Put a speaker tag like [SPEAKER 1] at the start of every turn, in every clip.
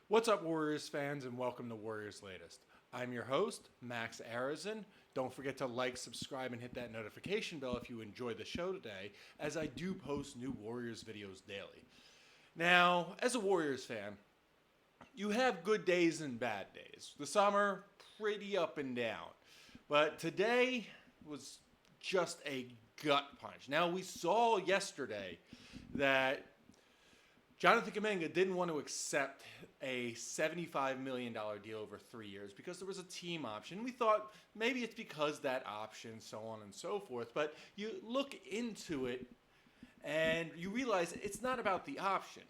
[SPEAKER 1] What's up, Warriors fans, and welcome to Warriors Latest. I'm your host, Max Arizin. Don't forget to like, subscribe, and hit that notification bell if you enjoyed the show today, as I do post new Warriors videos daily. Now, as a Warriors fan, you have good days and bad days. The summer, pretty up and down. But today was just a gut punch. Now, we saw yesterday that Jonathan Kuminga didn't want to accept a $75 million deal over 3 years because there was a team option. We thought maybe it's because that option, so on and so forth. But you look into it and you realize it's not about the option.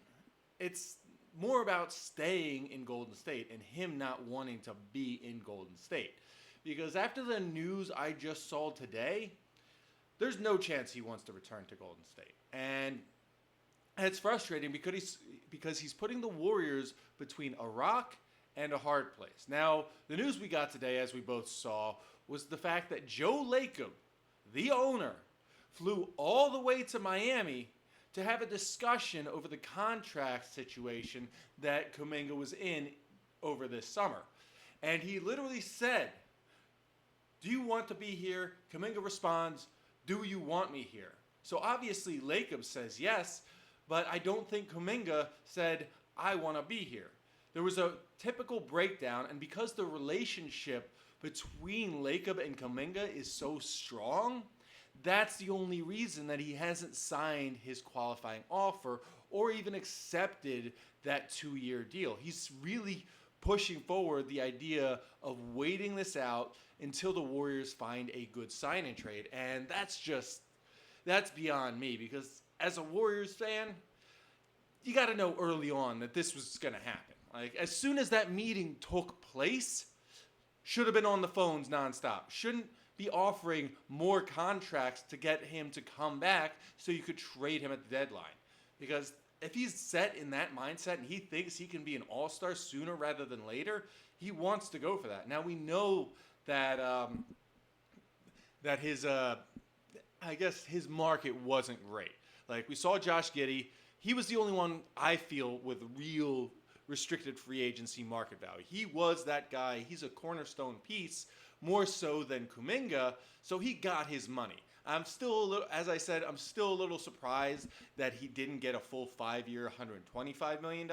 [SPEAKER 1] It's more about staying in Golden State and him not wanting to be in Golden State. Because after the news I just saw today, there's no chance he wants to return to Golden State. And it's frustrating because he's putting the Warriors between a rock and a hard place. Now, the news we got today, as we both saw, was the fact that Joe Lacob, the owner, flew all the way to Miami to have a discussion over the contract situation that Kuminga was in over this summer. And he literally said, "Do you want to be here?" Kuminga responds, "Do you want me here?" So obviously Lacob says yes, but I don't think Kuminga said, "I want to be here." There was a typical breakdown, and because the relationship between Lacob and Kuminga is so strong, that's the only reason that he hasn't signed his qualifying offer or even accepted that 2-year deal. He's really pushing forward the idea of waiting this out until the Warriors find a good sign and trade. And that's beyond me, because as a Warriors fan, you got to know early on that this was going to happen. Like, as soon as that meeting took place, should have been on the phones nonstop. Shouldn't be offering more contracts to get him to come back so you could trade him at the deadline. Because if he's set in that mindset and he thinks he can be an all-star sooner rather than later, he wants to go for that. Now, we know that that his I guess his market wasn't great. Like, we saw Josh Giddey. He was the only one, I feel, with real restricted free agency market value. He was that guy. He's a cornerstone piece, more so than Kuminga, so he got his money. I'm still a little, as I said, I'm still a little surprised that he didn't get a full 5-year, $125 million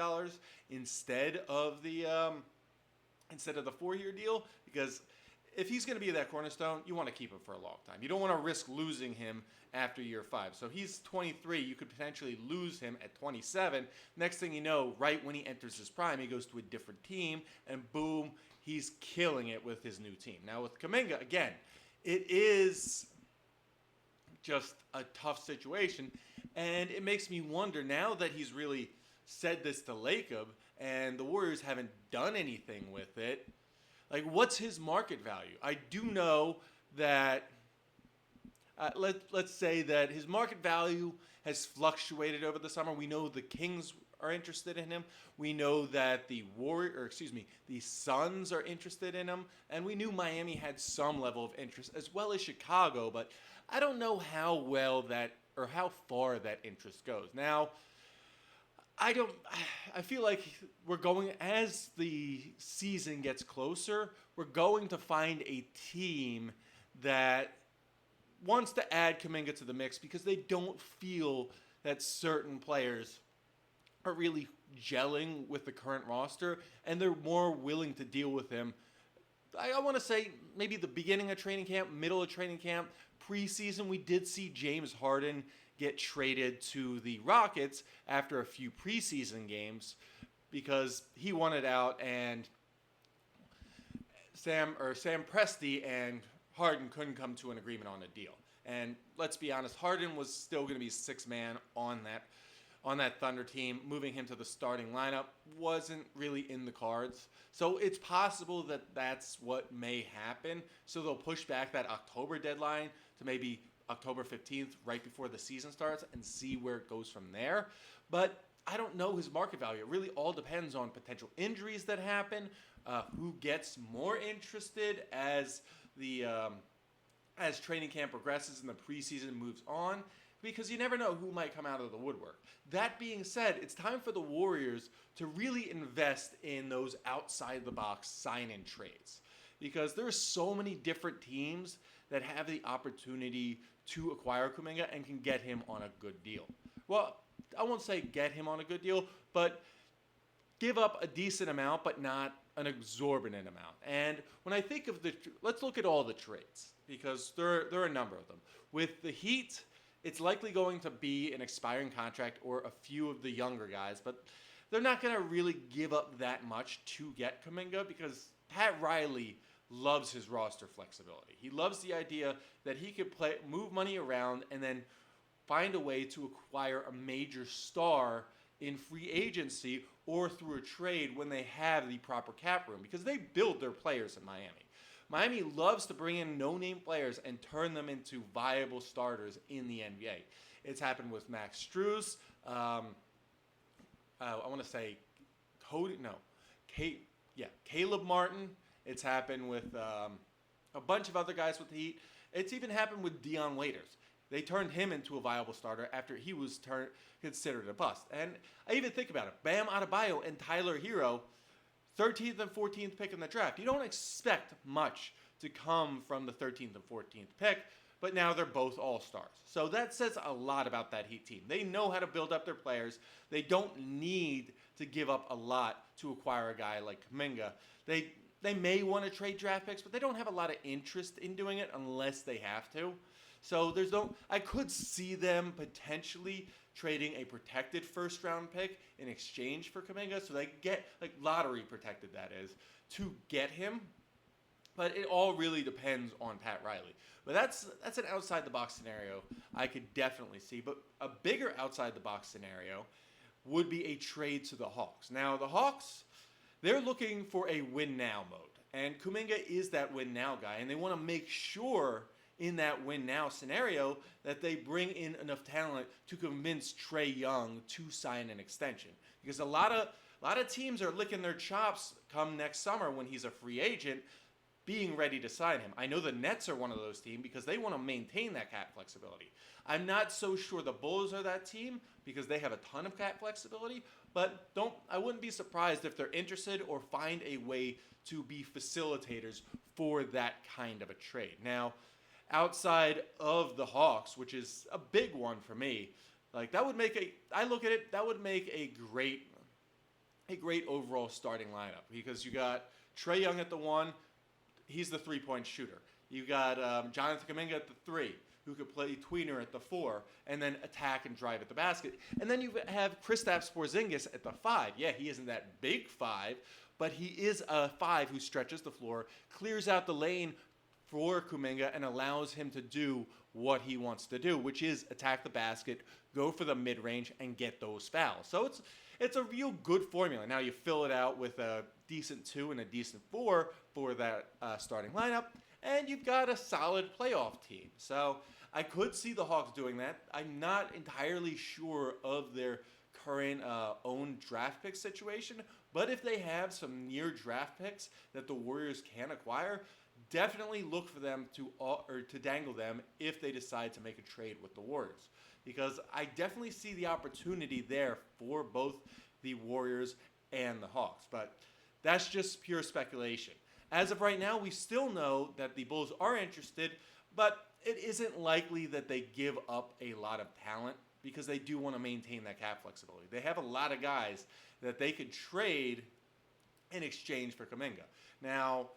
[SPEAKER 1] instead of the 4-year deal, because if he's going to be that cornerstone, you want to keep him for a long time. You don't want to risk losing him after year 5. So he's 23. You could potentially lose him at 27. Next thing you know, right when he enters his prime, he goes to a different team, and boom, he's killing it with his new team. Now with Kuminga, again, it is just a tough situation, and it makes me wonder, now that he's really said this to Lacob and the Warriors haven't done anything with it, like, what's his market value? I do know that, let's say that his market value has fluctuated over the summer. We know the Kings are interested in him. We know that the Suns are interested in him, and we knew Miami had some level of interest, as well as Chicago. But I don't know how well that, or how far that interest goes. Now, I feel like we're going, as the season gets closer, we're going to find a team that wants to add Kuminga to the mix because they don't feel that certain players are really gelling with the current roster, and they're more willing to deal with him. I want to say maybe the beginning of training camp, middle of training camp, preseason, we did see James Harden get traded to the Rockets after a few preseason games because he wanted out, and Sam Presti and Harden couldn't come to an agreement on a deal. And let's be honest, Harden was still going to be 6th man on that Thunder team. Moving him to the starting lineup wasn't really in the cards. So it's possible that that's what may happen. So they'll push back that October deadline to maybe October 15th, right before the season starts, and see where it goes from there. But I don't know his market value. It really all depends on potential injuries that happen, who gets more interested as training camp progresses and the preseason moves on. because you never know who might come out of the woodwork. That being said, it's time for the Warriors to really invest in those outside-the-box sign-in trades, because there are so many different teams that have the opportunity to acquire Kuminga and can get him on a good deal. Well, I won't say get him on a good deal, but give up a decent amount, but not an exorbitant amount. And when I think of let's look at all the trades, because there are a number of them. With the Heat, it's likely going to be an expiring contract or a few of the younger guys, but they're not going to really give up that much to get Kuminga, because Pat Riley loves his roster flexibility. He loves the idea that he could move money around and then find a way to acquire a major star in free agency or through a trade when they have the proper cap room, because they build their players in Miami. Miami loves to bring in no-name players and turn them into viable starters in the NBA. It's happened with Max Strus. I want to say Caleb Martin. It's happened with a bunch of other guys with the Heat. It's even happened with Dion Waiters. They turned him into a viable starter after he was considered a bust. And I even think about it. Bam Adebayo and Tyler Hero, 13th and 14th pick in the draft. You don't expect much to come from the 13th and 14th pick, but now they're both all-stars. So that says a lot about that Heat team. They know how to build up their players. They don't need to give up a lot to acquire a guy like Kuminga. They may want to trade draft picks, but they don't have a lot of interest in doing it unless they have to. So I could see them potentially trading a protected first-round pick in exchange for Kuminga, so they get, like, lottery protected, that is, to get him. But it all really depends on Pat Riley. But that's an outside-the-box scenario I could definitely see. But a bigger outside-the-box scenario would be a trade to the Hawks. Now, the Hawks, they're looking for a win-now mode. And Kuminga is that win-now guy, and they want to make sure in that win-now scenario that they bring in enough talent to convince Trae Young to sign an extension. Because a lot of teams are licking their chops come next summer when he's a free agent, being ready to sign him. I know the Nets are one of those teams because they want to maintain that cap flexibility. I'm not so sure the Bulls are that team because they have a ton of cap flexibility, but I wouldn't be surprised if they're interested or find a way to be facilitators for that kind of a trade. Now, outside of the Hawks, which is a big one for me, like that would make a great overall starting lineup, because you got Trae Young at the 1, he's the three-point shooter. You got Jonathan Kuminga at the 3, who could play tweener at the 4, and then attack and drive at the basket. And then you have Kristaps Porzingis at the 5. Yeah, he isn't that big 5, but he is a 5 who stretches the floor, clears out the lane for Kuminga, and allows him to do what he wants to do, which is attack the basket, go for the mid-range, and get those fouls. So it's a real good formula. Now you fill it out with a decent 2 and a decent 4 for that starting lineup, and you've got a solid playoff team. So I could see the Hawks doing that. I'm not entirely sure of their current own draft pick situation, but if they have some near draft picks that the Warriors can acquire, definitely look for them to dangle them if they decide to make a trade with the Warriors, because I definitely see the opportunity there for both the Warriors and the Hawks. But that's just pure speculation. As of right now, we still know that the Bulls are interested, but it isn't likely that they give up a lot of talent, because they do want to maintain that cap flexibility. They have a lot of guys that they could trade in exchange for Kuminga. Now,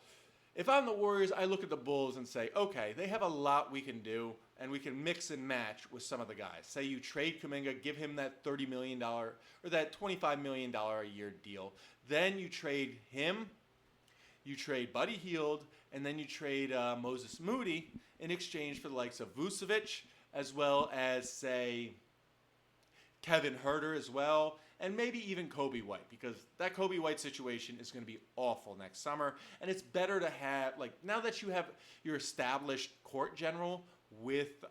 [SPEAKER 1] if I'm the Warriors, I look at the Bulls and say, okay, they have a lot we can do, and we can mix and match with some of the guys. Say you trade Kuminga, give him that $30 million or that $25 million a year deal. Then you trade him, you trade Buddy Hield, and then you trade Moses Moody in exchange for the likes of Vucevic, as well as, say, Kevin Huerter as well, and maybe even Kobe White, because that Kobe White situation is going to be awful next summer, and it's better to have, like, now that you have your established court general with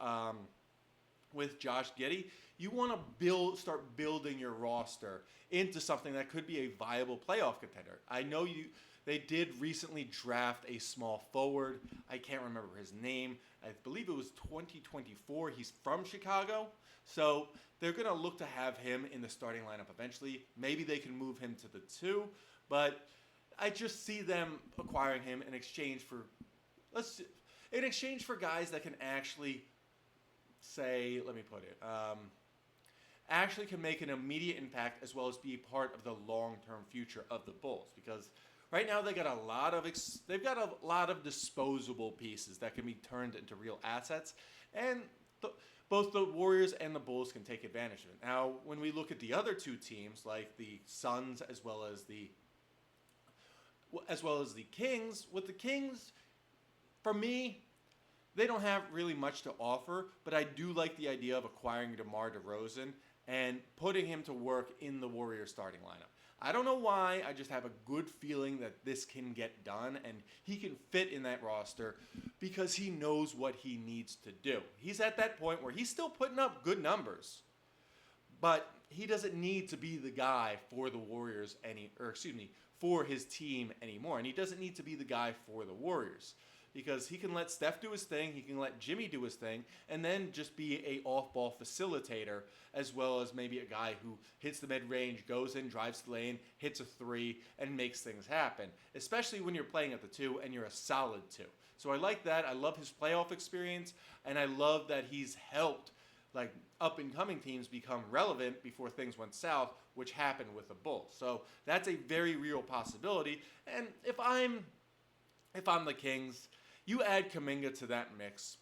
[SPEAKER 1] with Josh Giddey, you want to start building your roster into something that could be a viable playoff contender. I know they did recently draft a small forward. I can't remember his name. I believe it was 2024. He's from Chicago. So they're going to look to have him in the starting lineup eventually. Maybe they can move him to the 2, but I just see them acquiring him in exchange for guys that can actually say, let me put it, actually can make an immediate impact as well as be part of the long-term future of the Bulls. Because right now they've got a lot of disposable pieces that can be turned into real assets, and both the Warriors and the Bulls can take advantage of it. Now, when we look at the other two teams, like the Suns as well as the Kings, with the Kings, for me, they don't have really much to offer, but I do like the idea of acquiring DeMar DeRozan and putting him to work in the Warriors starting lineup. I don't know why, I just have a good feeling that this can get done and he can fit in that roster because he knows what he needs to do. He's at that point where he's still putting up good numbers, but he doesn't need to be the guy for the Warriors for his team anymore. And he doesn't need to be the guy for the Warriors, because he can let Steph do his thing, he can let Jimmy do his thing, and then just be a off-ball facilitator, as well as maybe a guy who hits the mid-range, goes in, drives the lane, hits a 3, and makes things happen, especially when you're playing at the 2 and you're a solid 2. So I like that. I love his playoff experience, and I love that he's helped like up-and-coming teams become relevant before things went south, which happened with the Bulls. So that's a very real possibility. And if I'm the Kings, you add Kuminga to that mix,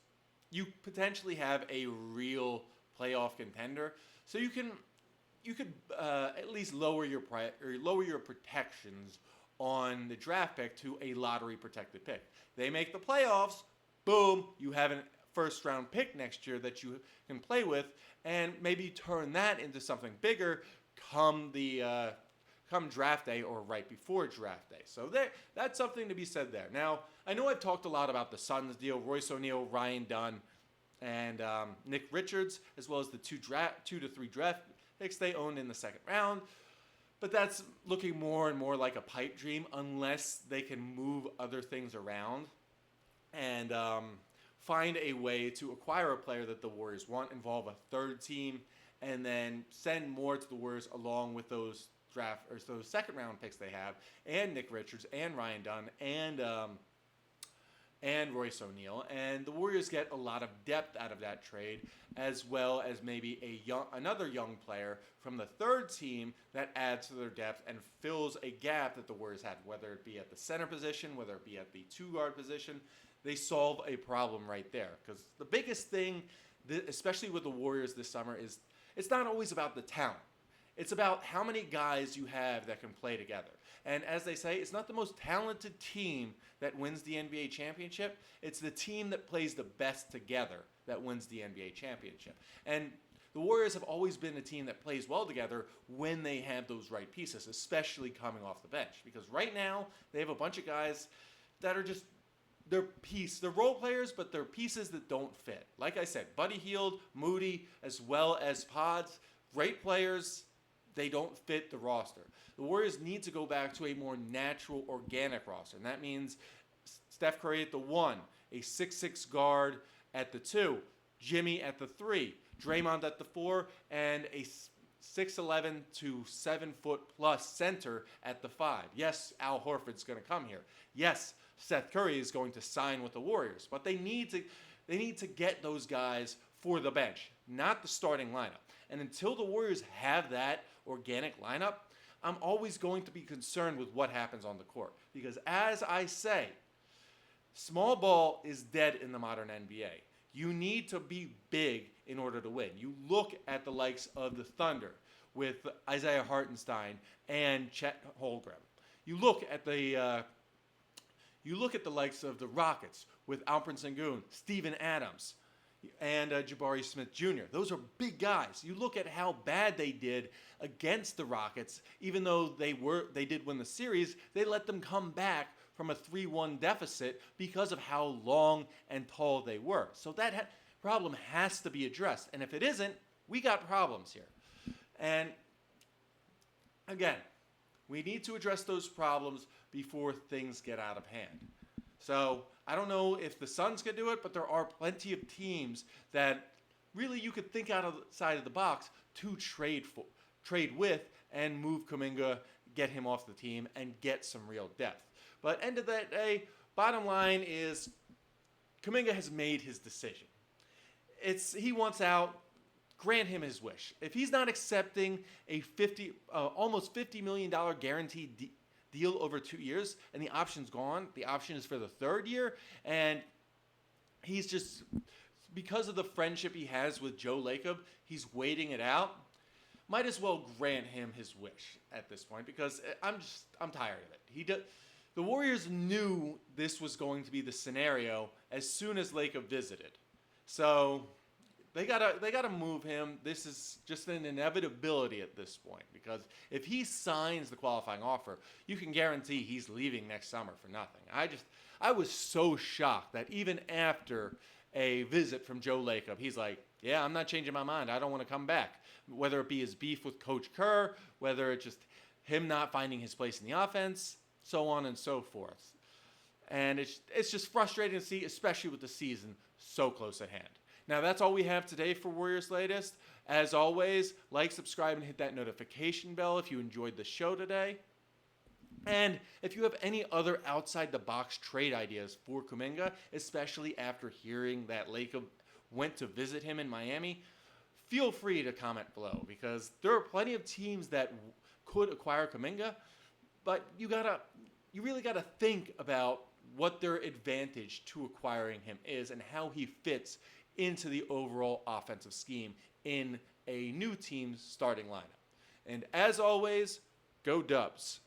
[SPEAKER 1] you potentially have a real playoff contender. So you could at least lower your protections on the draft pick to a lottery protected pick. They make the playoffs, boom, you have a first round pick next year that you can play with, and maybe turn that into something bigger come draft day or right before draft day. So that's something to be said there. Now, I know I've talked a lot about the Suns deal, Royce O'Neal, Ryan Dunn, and Nick Richards, as well as the 2 to 3 draft picks they owned in the second round. But that's looking more and more like a pipe dream unless they can move other things around and find a way to acquire a player that the Warriors want, involve a third team, and then send more to the Warriors along with those those second round picks they have, and Nick Richards and Ryan Dunn and Royce O'Neal, and the Warriors get a lot of depth out of that trade, as well as maybe another young player from the third team that adds to their depth and fills a gap that the Warriors had, whether it be at the center position, whether it be at the 2-guard position. They solve a problem right there, because the biggest thing, especially with the Warriors this summer, is it's not always about the talent. It's about how many guys you have that can play together. And as they say, it's not the most talented team that wins the NBA championship. It's the team that plays the best together that wins the NBA championship. And the Warriors have always been a team that plays well together when they have those right pieces, especially coming off the bench. Because right now, they have a bunch of guys that are just, they're role players, but they're pieces that don't fit. Like I said, Buddy Hield, Moody, as well as Pods, great players. They don't fit the roster. The Warriors need to go back to a more natural, organic roster. And that means Steph Curry at the 1, a 6'6 guard at the 2, Jimmy at the 3, Draymond at the 4, and a 6'11 to 7-foot plus center at the 5. Yes, Al Horford's going to come here. Yes, Seth Curry is going to sign with the Warriors. But they need to get those guys for the bench, not the starting lineup. And until the Warriors have that organic lineup, I'm always going to be concerned with what happens on the court. Because as I say, small ball is dead in the modern NBA. You need to be big in order to win. You look at the likes of the Thunder with Isaiah Hartenstein and Chet Holmgren. You look at the likes of the Rockets with Alperen Sengun, Steven Adams, and Jabari Smith Jr. Those are big guys. You look at how bad they did against the Rockets. Even though they did win the series, they let them come back from a 3-1 deficit because of how long and tall they were. So problem has to be addressed. And if it isn't, we got problems here. And again, we need to address those problems before things get out of hand. So I don't know if the Suns can do it, but there are plenty of teams that really you could think outside of the box to trade with and move Kuminga, get him off the team, and get some real depth. But end of that day, bottom line is Kuminga has made his decision. He wants out. Grant him his wish. If he's not accepting a almost $50 million guaranteed deal over 2 years, and the option's gone, the option is for the third year, and he's just, because of the friendship he has with Joe Lacob, he's waiting it out. Might as well grant him his wish at this point, because I'm tired of it. The Warriors knew this was going to be the scenario as soon as Lacob visited. So They gotta move him. This is just an inevitability at this point, because if he signs the qualifying offer, you can guarantee he's leaving next summer for nothing. I was so shocked that even after a visit from Joe Lacob, he's like, yeah, I'm not changing my mind. I don't want to come back. Whether it be his beef with Coach Kerr, whether it's just him not finding his place in the offense, so on and so forth. And it's just frustrating to see, especially with the season so close at hand. Now, that's all we have today for Warriors Latest. As always, like, subscribe, and hit that notification bell if you enjoyed the show today. And if you have any other outside-the-box trade ideas for Kuminga, especially after hearing that Lacob went to visit him in Miami, feel free to comment below, because there are plenty of teams that could acquire Kuminga, but you really got to think about what their advantage to acquiring him is and how he fits into the overall offensive scheme in a new team's starting lineup. And as always, go Dubs.